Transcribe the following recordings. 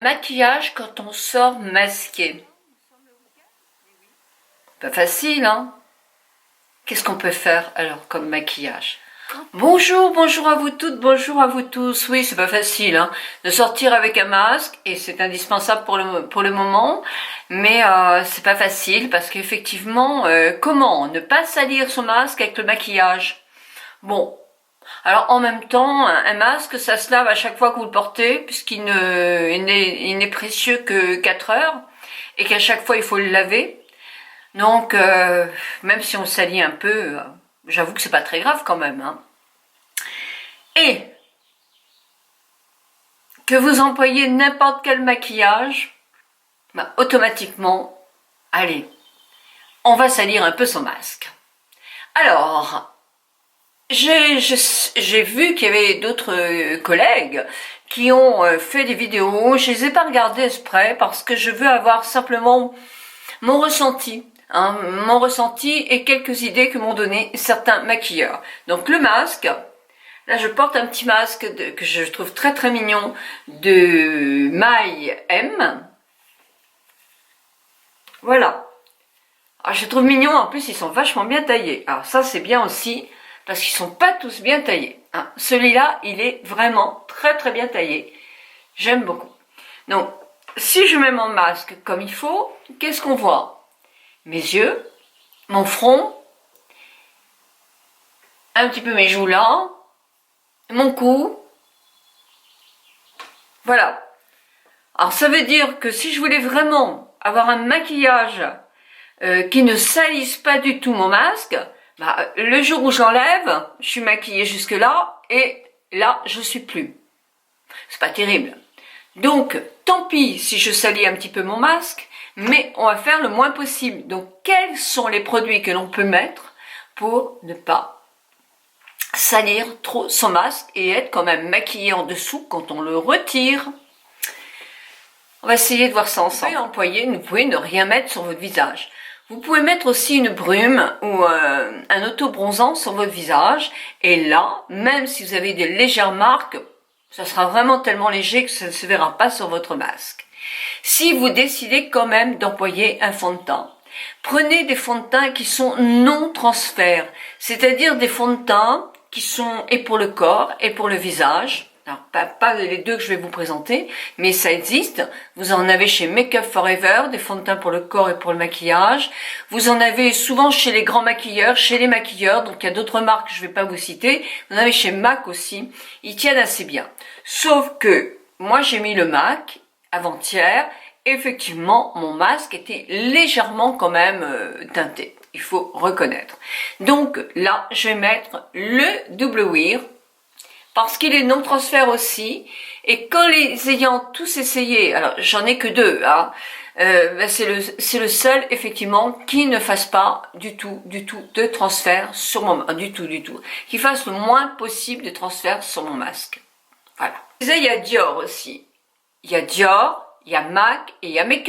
Maquillage quand on sort masqué. Pas facile, hein? Qu'est-ce qu'on peut faire alors comme maquillage? Bonjour, bonjour à vous toutes, bonjour à vous tous. Oui, c'est pas facile, hein, de sortir avec un masque et c'est indispensable pour le moment, mais c'est pas facile parce qu'effectivement, comment ne pas salir son masque avec le maquillage? Bon, alors en même temps, un masque, ça se lave à chaque fois que vous le portez, puisqu'il il n'est précieux que 4 heures, et qu'à chaque fois il faut le laver. Donc, même si on le salit un peu, j'avoue que c'est pas très grave quand même. Hein. Et que vous employez n'importe quel maquillage, bah, automatiquement, allez, on va salir un peu son masque. Alors, j'ai vu qu'il y avait d'autres collègues qui ont fait des vidéos. Je les ai pas regardées exprès parce que je veux avoir simplement mon ressenti. Hein, mon ressenti et quelques idées que m'ont donné certains maquilleurs. Donc le masque, là je porte un petit masque que je trouve très très mignon de My M. Voilà. Alors, je les trouve mignons, en plus ils sont vachement bien taillés. Alors ça c'est bien aussi, parce qu'ils sont pas tous bien taillés. Hein. Celui-là, il est vraiment très très bien taillé. J'aime beaucoup. Donc, si je mets mon masque comme il faut, qu'est-ce qu'on voit? Mes yeux, mon front, un petit peu mes joues là, mon cou. Voilà. Alors ça veut dire que si je voulais vraiment avoir un maquillage qui ne salisse pas du tout mon masque, bah, le jour où j'enlève, je suis maquillée jusque là et là je suis plus. C'est pas terrible. Donc tant pis si je salis un petit peu mon masque, mais on va faire le moins possible. Donc quels sont les produits que l'on peut mettre pour ne pas salir trop son masque et être quand même maquillé en dessous quand on le retire? On va essayer de voir ça ensemble. Vous pouvez ne rien mettre sur votre visage. Vous pouvez mettre aussi une brume ou un auto-bronzant sur votre visage. Et là, même si vous avez des légères marques, ça sera vraiment tellement léger que ça ne se verra pas sur votre masque. Si vous décidez quand même d'employer un fond de teint, prenez des fonds de teint qui sont non transfert, c'est-à-dire des fonds de teint qui sont et pour le corps et pour le visage. Alors, pas les deux que je vais vous présenter, mais ça existe. Vous en avez chez Make Up Forever, des fonds de teint pour le corps et pour le maquillage. Vous en avez souvent chez les grands maquilleurs, chez les maquilleurs, donc il y a d'autres marques que je ne vais pas vous citer. Vous en avez chez MAC aussi. Ils tiennent assez bien. Sauf que moi j'ai mis le MAC avant-hier. Effectivement, mon masque était légèrement quand même teinté. Il faut reconnaître. Donc là, je vais mettre le Double Wear parce qu'il est non transfert aussi, et qu'en les ayant tous essayés, alors j'en ai que deux, hein, c'est le seul effectivement qui ne fasse pas du tout de transfert sur mon du tout, qui fasse le moins possible de transfert sur mon masque. Voilà. Il y a Dior aussi. Il y a Dior, il y a MAC et il y a Make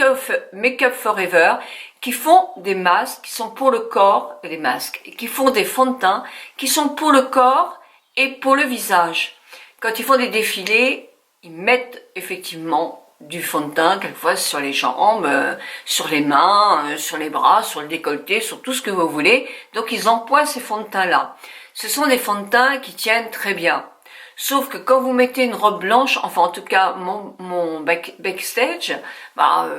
Up Forever qui font des masques qui sont pour le corps, des masques, qui font des fonds de teint qui sont pour le corps et pour le visage. Quand ils font des défilés, ils mettent effectivement du fond de teint, quelquefois sur les jambes, sur les mains, sur les bras, sur le décolleté, sur tout ce que vous voulez. Donc ils emploient ces fonds de teint-là. Ce sont des fonds de teint qui tiennent très bien. Sauf que quand vous mettez une robe blanche, enfin en tout cas mon backstage, bah,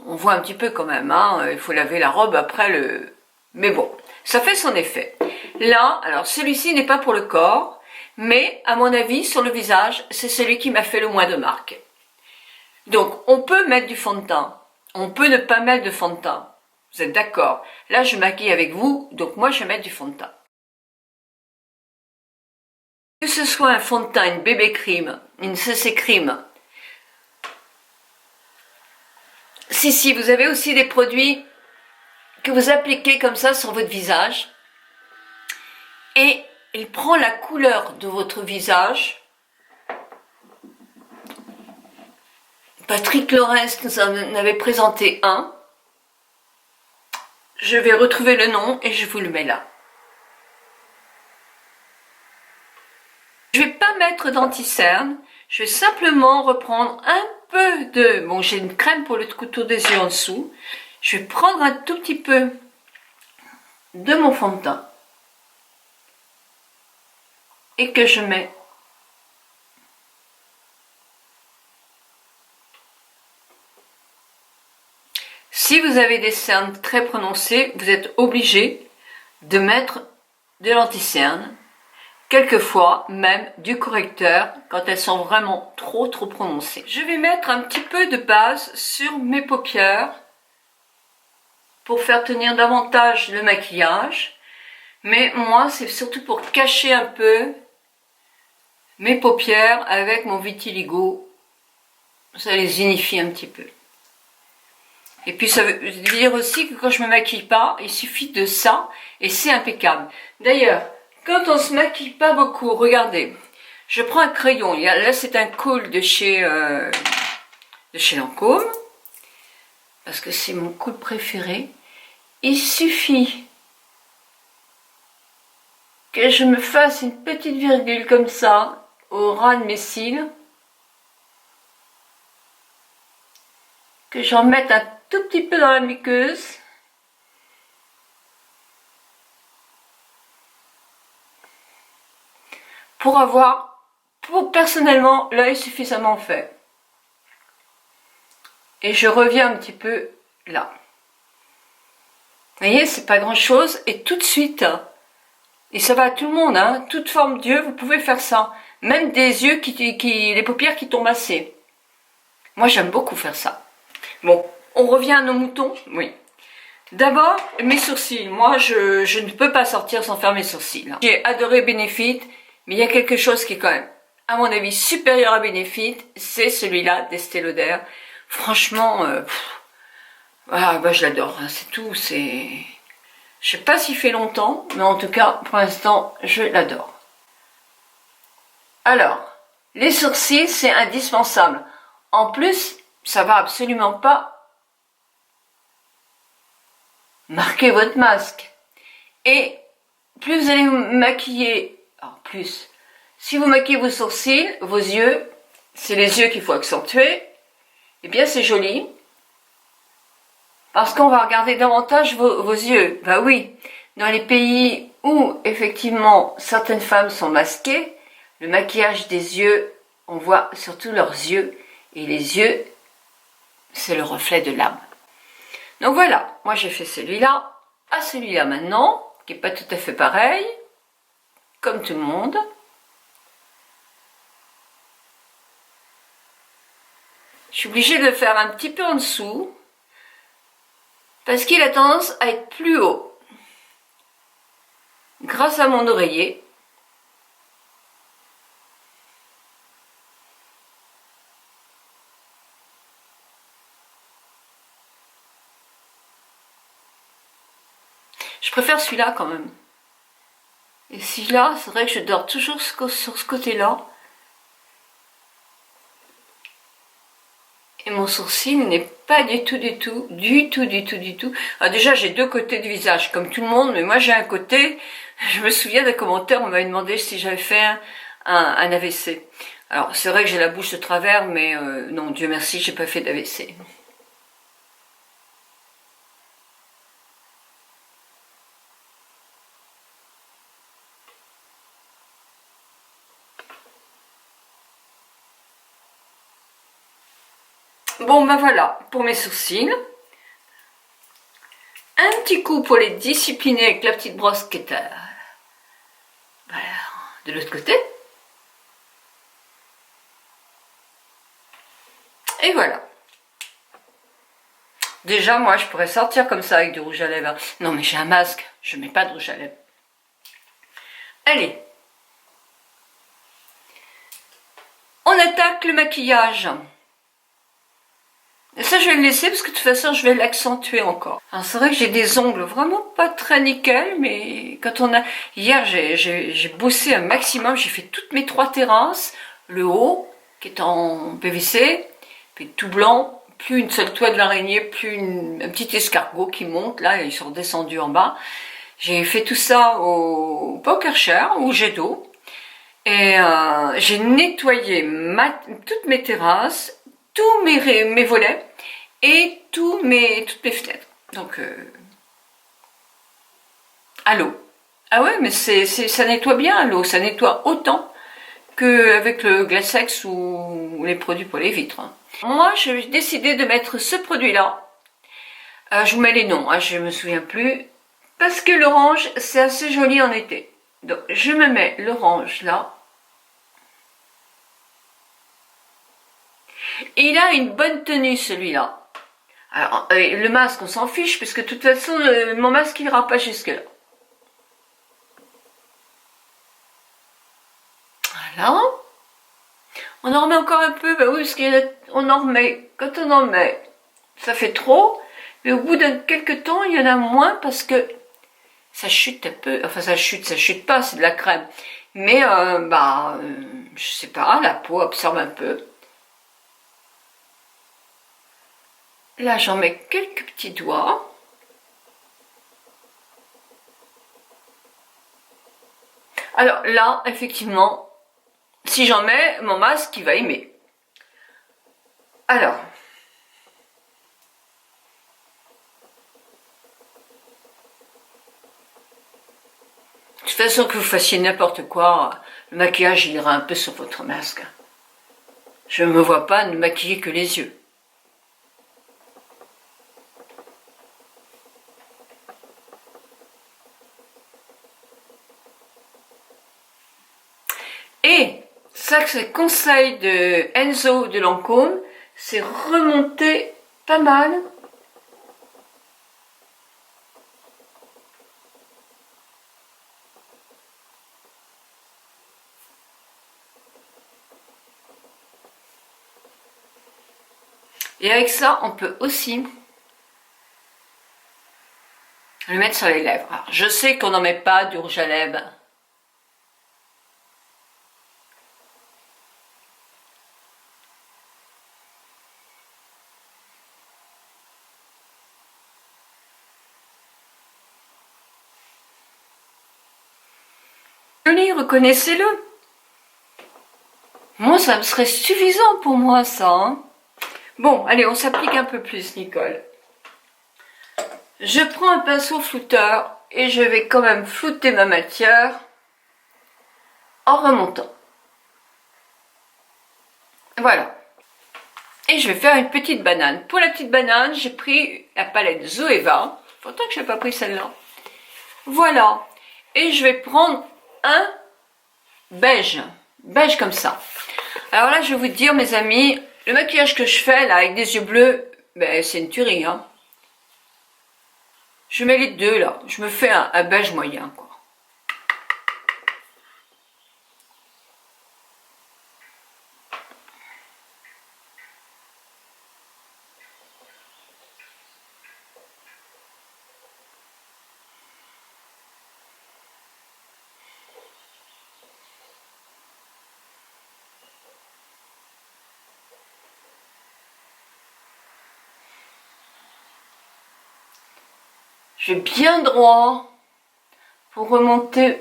on voit un petit peu quand même. Hein, il faut laver la robe après le... Mais bon, ça fait son effet. Là, alors celui-ci n'est pas pour le corps, mais à mon avis, sur le visage, c'est celui qui m'a fait le moins de marques. Donc, on peut mettre du fond de teint. On peut ne pas mettre de fond de teint. Vous êtes d'accord? Là, je maquille avec vous, donc moi, je vais mettre du fond de teint. Que ce soit un fond de teint, une bébé crème, une CC crème. Si, vous avez aussi des produits que vous appliquez comme ça sur votre visage. Et il prend la couleur de votre visage. Patrick Lorens nous en avait présenté un. Je vais retrouver le nom et je vous le mets là. Je ne vais pas mettre d'anti-cerne. Je vais simplement reprendre un peu de... Bon, j'ai une crème pour le couteau des yeux en dessous. Je vais prendre un tout petit peu de mon fond de teint. Et que je mets si vous avez des cernes très prononcées, vous êtes obligé de mettre de l'anti-cerne, quelquefois même du correcteur quand elles sont vraiment trop prononcées. Je vais mettre un petit peu de base sur mes paupières pour faire tenir davantage le maquillage, mais moi c'est surtout pour cacher un peu mes paupières avec mon vitiligo, ça les unifie un petit peu. Et puis ça veut dire aussi que quand je me maquille pas, il suffit de ça et c'est impeccable. D'ailleurs, quand on se maquille pas beaucoup, regardez, je prends un crayon, là c'est un Kohl de chez Lancôme, parce que c'est mon Kohl préféré. Il suffit que je me fasse une petite virgule comme ça au ras de mes cils, que j'en mette un tout petit peu dans la muqueuse, pour avoir, personnellement, l'œil suffisamment fait. Et je reviens un petit peu là. Vous voyez, c'est pas grand chose, et tout de suite, et ça va à tout le monde, hein, toute forme d'yeux, vous pouvez faire ça. Même des yeux les paupières qui tombent assez. Moi, j'aime beaucoup faire ça. Bon, on revient à nos moutons, oui. D'abord, mes sourcils. Moi, je ne peux pas sortir sans faire mes sourcils. J'ai adoré Benefit, mais il y a quelque chose qui est quand même, à mon avis, supérieur à Benefit, c'est celui-là d'Estée Lauder. Franchement, voilà, bah, je l'adore, hein, c'est tout, c'est... Je sais pas s'il fait longtemps, mais en tout cas, pour l'instant, je l'adore. Alors, les sourcils, c'est indispensable. En plus, ça va absolument pas marquer votre masque. Et plus vous allez vous maquiller, alors plus, si vous maquillez vos sourcils, vos yeux, c'est les yeux qu'il faut accentuer, eh bien c'est joli. Parce qu'on va regarder davantage vos yeux. Bah oui, dans les pays où effectivement certaines femmes sont masquées, le maquillage des yeux, on voit surtout leurs yeux. Et les yeux, c'est le reflet de l'âme. Donc voilà, moi j'ai fait celui-là à celui-là maintenant, qui n'est pas tout à fait pareil, comme tout le monde. Je suis obligée de le faire un petit peu en dessous, parce qu'il a tendance à être plus haut. Grâce à mon oreiller. Je préfère celui-là quand même. Et celui-là, c'est vrai que je dors toujours sur ce côté-là. Et mon sourcil n'est pas du tout. Alors déjà, j'ai deux côtés du visage, comme tout le monde, mais moi j'ai un côté, je me souviens d'un commentaire, on m'avait demandé si j'avais fait un AVC. Alors c'est vrai que j'ai la bouche de travers, mais non, Dieu merci, j'ai pas fait d'AVC. Bon ben voilà, pour mes sourcils. Un petit coup pour les discipliner avec la petite brosse qui est voilà, de l'autre côté. Et voilà. Déjà, moi, je pourrais sortir comme ça avec du rouge à lèvres. Non, mais j'ai un masque, je mets pas de rouge à lèvres. Allez. On attaque le maquillage. Et ça, je vais le laisser parce que de toute façon, je vais l'accentuer encore. Alors, c'est vrai que j'ai des ongles vraiment pas très nickel, mais quand on a... Hier, j'ai bossé un maximum, j'ai fait toutes mes 3 terrasses. Le haut, qui est en PVC, puis tout blanc, plus une seule toile d'araignée, plus un petit escargot qui monte, là, ils sont redescendus en bas. J'ai fait tout ça au Pokercher, au jet d'eau. Et j'ai nettoyé toutes mes terrasses, tous mes volets et toutes mes fenêtres. Donc, à l'eau. Ah ouais, mais ça nettoie bien à l'eau, ça nettoie autant qu'avec le Glacex ou les produits pour les vitres. Moi, j'ai décidé de mettre ce produit-là. Je vous mets les noms, hein, je me souviens plus. Parce que l'orange, c'est assez joli en été. Donc, je me mets l'orange là. Et il a une bonne tenue, celui-là. Alors, le masque, on s'en fiche, puisque de toute façon, mon masque, il ira pas jusque-là. Voilà. On en remet encore un peu, bah oui, parce qu'on en remet, quand on en met, ça fait trop. Mais au bout d'un quelques temps, il y en a moins parce que ça chute un peu. Enfin, ça chute pas, c'est de la crème. Mais, je sais pas, la peau absorbe un peu. Là, j'en mets quelques petits doigts. Alors là, effectivement, si j'en mets, mon masque, il va aimer. Alors. De toute façon, que vous fassiez n'importe quoi, le maquillage, il ira un peu sur votre masque. Je ne me vois pas ne maquiller que les yeux. Et ça, c'est le conseil de Enzo de Lancôme, c'est remonter pas mal. Et avec ça, on peut aussi le mettre sur les lèvres. Alors, je sais qu'on n'en met pas du rouge à lèvres. Joli, reconnaissez-le. Moi, ça me serait suffisant pour moi, ça. Hein. Bon, allez, on s'applique un peu plus, Nicole. Je prends un pinceau flouteur et je vais quand même flouter ma matière en remontant. Voilà. Et je vais faire une petite banane. Pour la petite banane, j'ai pris la palette Zoeva. Pourtant que je n'ai pas pris celle-là. Voilà. Et je vais prendre un beige. Beige comme ça. Alors là, je vais vous dire, mes amis, le maquillage que je fais là avec des yeux bleus, ben, c'est une tuerie. Hein. Je mets les deux là. Je me fais un beige moyen, quoi. Je vais bien droit pour remonter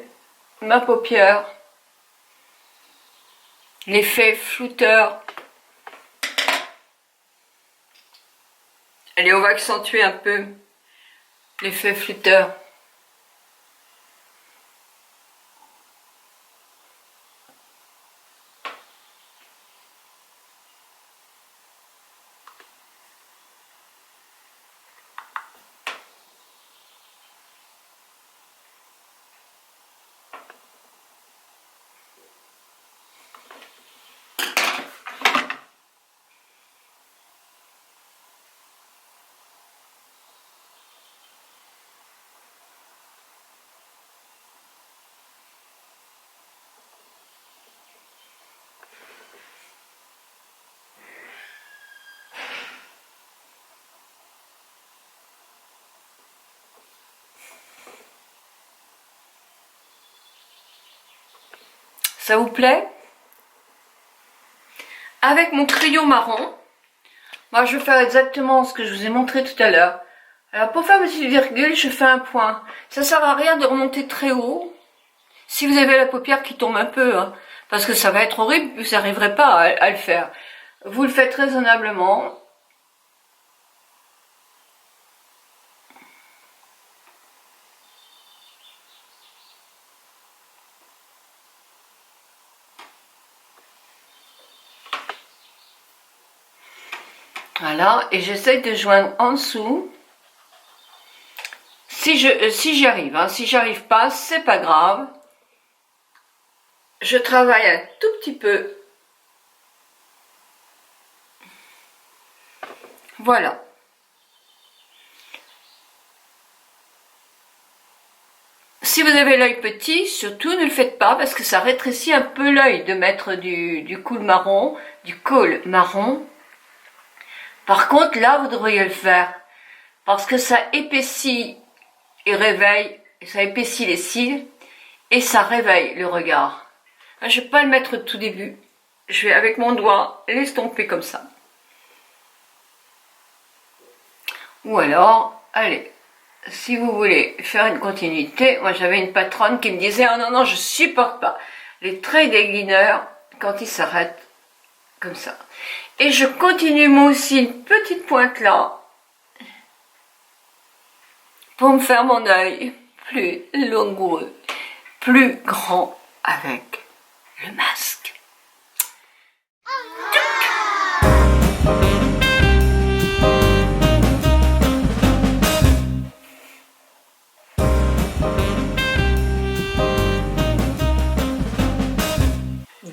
ma paupière. L'effet flouteur. Allez, on va accentuer un peu l'effet flouteur. Ça vous plaît? Avec mon crayon marron, moi je vais faire exactement ce que je vous ai montré tout à l'heure. Alors pour faire une petite virgule, je fais un point. Ça sert à rien de remonter très haut. Si vous avez la paupière qui tombe un peu, hein, parce que ça va être horrible, vous n'arriverez pas à le faire. vous le faites raisonnablement. Voilà, et j'essaye de joindre en dessous. Si j'y arrive, hein, si j'arrive pas, c'est pas grave. Je travaille un tout petit peu. Voilà. Si vous avez l'œil petit, surtout ne le faites pas parce que ça rétrécit un peu l'œil de mettre du colle marron, Par contre, là, vous devriez le faire parce que ça épaissit et réveille, ça épaissit les cils et ça réveille le regard. Je vais pas le mettre au tout début. Je vais avec mon doigt l'estomper comme ça. Ou alors, allez, si vous voulez faire une continuité, moi j'avais une patronne qui me disait « Oh non, non, je supporte pas les traits déglineurs quand ils s'arrêtent comme ça. » Et je continue moi aussi une petite pointe là pour me faire mon œil plus langoureux, plus grand avec le masque.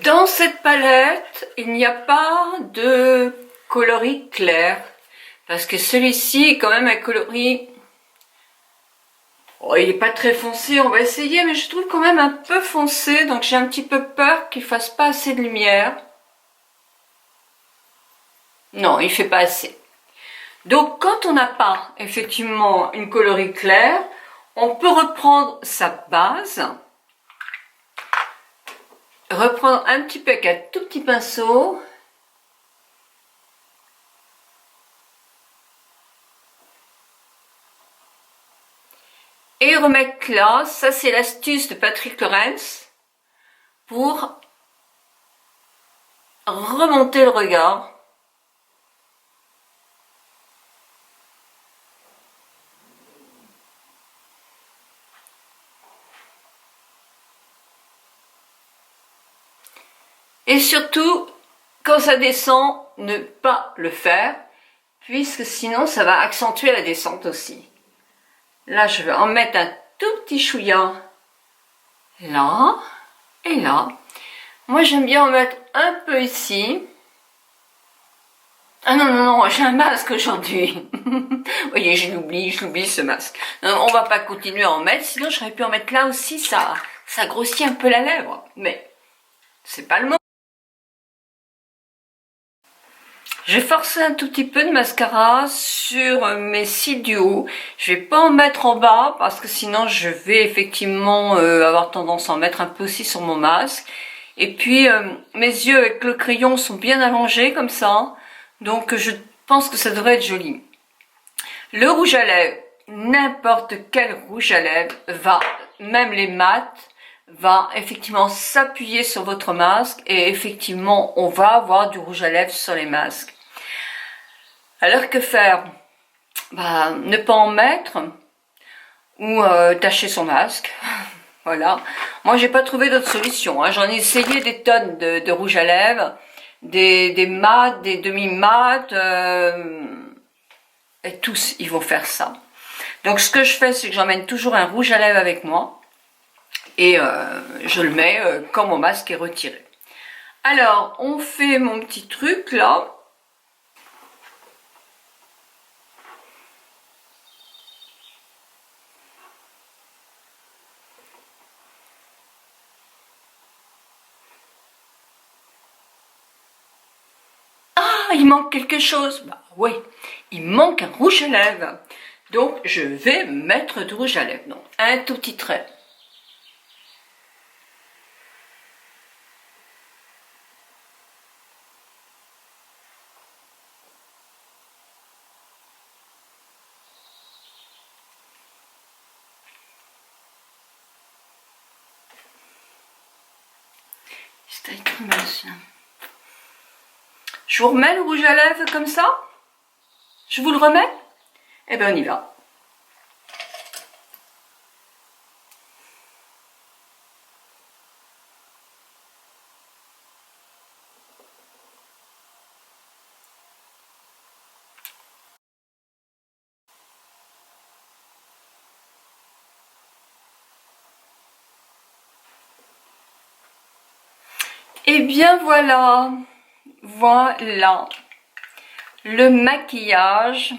Dans cette palette, il n'y a pas de coloris clair, parce que celui-ci est quand même un coloris... Oh, il n'est pas très foncé, on va essayer, mais je trouve quand même un peu foncé, donc j'ai un petit peu peur qu'il fasse pas assez de lumière. Non, il fait pas assez. Donc quand on n'a pas effectivement une coloris claire, on peut reprendre sa base, reprendre un petit peu avec un tout petit pinceau, et remettre là, ça c'est l'astuce de Patrick Lawrence, pour remonter le regard. Et surtout, quand ça descend, ne pas le faire, puisque sinon ça va accentuer la descente aussi. Là, je vais en mettre un tout petit chouïa là et là. Moi, j'aime bien en mettre un peu ici. Ah non, non, non, j'ai un masque aujourd'hui. Vous voyez, je l'oublie ce masque. Non, on va pas continuer à en mettre, sinon j'aurais pu en mettre là aussi, ça grossit un peu la lèvre. Mais c'est pas le moment. J'ai forcé un tout petit peu de mascara sur mes cils du haut. Je vais pas en mettre en bas parce que sinon je vais effectivement avoir tendance à en mettre un peu aussi sur mon masque. Et puis mes yeux avec le crayon sont bien allongés comme ça. Donc je pense que ça devrait être joli. Le rouge à lèvres, n'importe quel rouge à lèvres va, même les mats, va effectivement s'appuyer sur votre masque et effectivement on va avoir du rouge à lèvres sur les masques. Alors que faire? Bah, ne pas en mettre ou tacher son masque. Voilà. Moi j'ai pas trouvé d'autre solution, hein. J'en ai essayé des tonnes de rouge à lèvres, des mats, des demi-mats, et tous ils vont faire ça. Donc ce que je fais, c'est que j'emmène toujours un rouge à lèvres avec moi et je le mets quand mon masque est retiré. Alors on fait mon petit truc là. Ah, il manque quelque chose. Bah oui, il manque un rouge à lèvres. Donc je vais mettre du rouge à lèvres. Donc un tout petit trait. Je Je vous remets le rouge à lèvres comme ça? Je vous le remets? Eh bien, on y va. Eh bien voilà, voilà le maquillage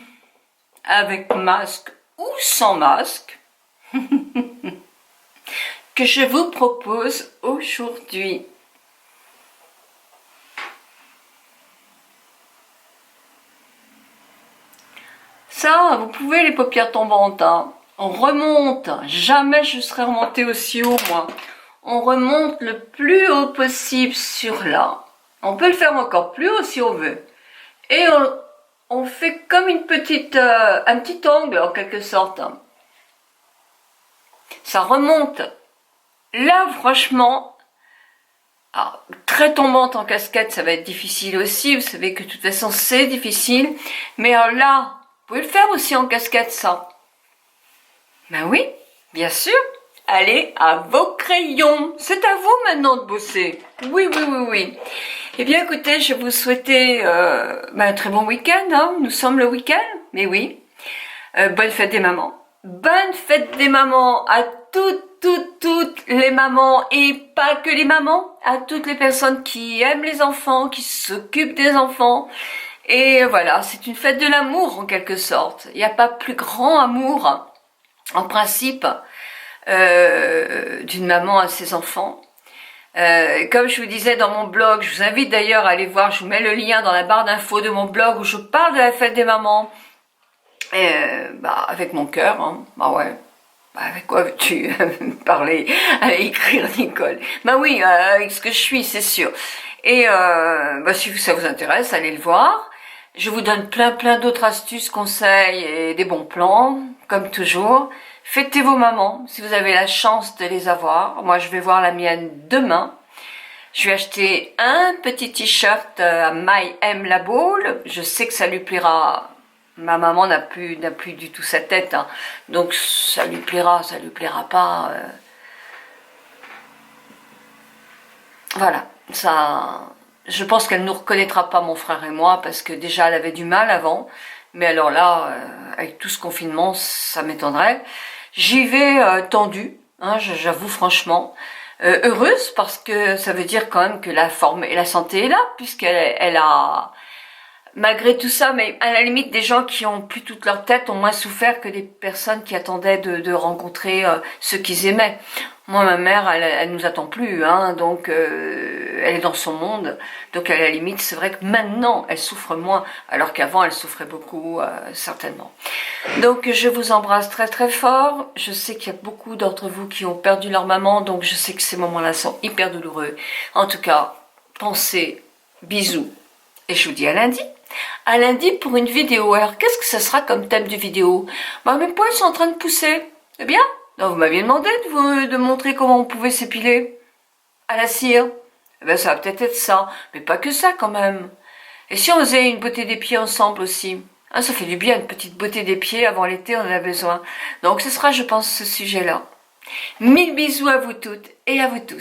avec masque ou sans masque que je vous propose aujourd'hui. Ça, vous pouvez les paupières tombantes, hein. On remonte, jamais je serais remontée aussi haut moi. On remonte le plus haut possible sur là. On peut le faire encore plus haut si on veut. Et on fait comme une petite, un petit angle en quelque sorte. Ça remonte. Là, franchement, alors, très tombante en casquette, ça va être difficile aussi. Vous savez que de toute façon, c'est difficile. Mais alors là, vous pouvez le faire aussi en casquette, ça. Ben oui, bien sûr. Allez, à vos crayons. C'est à vous maintenant de bosser. Oui, oui, oui, oui. Eh bien, écoutez, je vous souhaitais un très bon week-end. Hein. Nous sommes le week-end, mais oui. Bonne fête des mamans. Bonne fête des mamans à toutes les mamans et pas que les mamans, à toutes les personnes qui aiment les enfants, qui s'occupent des enfants. Et voilà, c'est une fête de l'amour en quelque sorte. Il n'y a pas plus grand amour, en principe, d'une maman à ses enfants. Comme je vous disais dans mon blog, je vous invite d'ailleurs à aller voir, je vous mets le lien dans la barre d'infos de mon blog où je parle de la fête des mamans. Avec mon cœur, hein. Bah ouais. Bah avec quoi veux-tu parler, écrire, Nicole? Bah oui, avec ce que je suis, c'est sûr. Et si ça vous intéresse, allez le voir. Je vous donne plein d'autres astuces, conseils et des bons plans, comme toujours. Fêtez vos mamans, si vous avez la chance de les avoir. Moi, je vais voir la mienne demain. Je vais acheter un petit t-shirt à My M La Baule. Je sais que ça lui plaira. Ma maman n'a plus du tout sa tête, hein. Donc ça lui plaira pas. Voilà, ça. Je pense qu'elle nous reconnaîtra pas, mon frère et moi, parce que déjà elle avait du mal avant. Mais alors là, avec tout ce confinement, ça m'étonnerait. J'y vais tendue, hein, j'avoue franchement. Heureuse parce que ça veut dire quand même que la forme et la santé est là, puisqu'elle a, malgré tout ça, mais à la limite des gens qui ont plus toute leur tête ont moins souffert que des personnes qui attendaient de rencontrer ceux qu'ils aimaient. Moi, ma mère, elle nous attend plus, hein, donc elle est dans son monde. Donc à la limite, c'est vrai que maintenant, elle souffre moins, alors qu'avant, elle souffrait beaucoup, certainement. Donc je vous embrasse très fort. Je sais qu'il y a beaucoup d'entre vous qui ont perdu leur maman, donc je sais que ces moments-là sont hyper douloureux. En tout cas, pensez, bisous, et je vous dis à lundi. À lundi pour une vidéo. Alors qu'est-ce que ça sera comme thème de vidéo? Mes poils sont en train de pousser. C'est bien? Non, vous m'aviez demandé de montrer comment on pouvait s'épiler à la cire. Eh ben, ça va peut-être être ça, mais pas que ça quand même. Et si on faisait une beauté des pieds ensemble aussi? Hein, ça fait du bien, une petite beauté des pieds, avant l'été on en a besoin. Donc ce sera, je pense, ce sujet-là. 1000 bisous à vous toutes et à vous tous.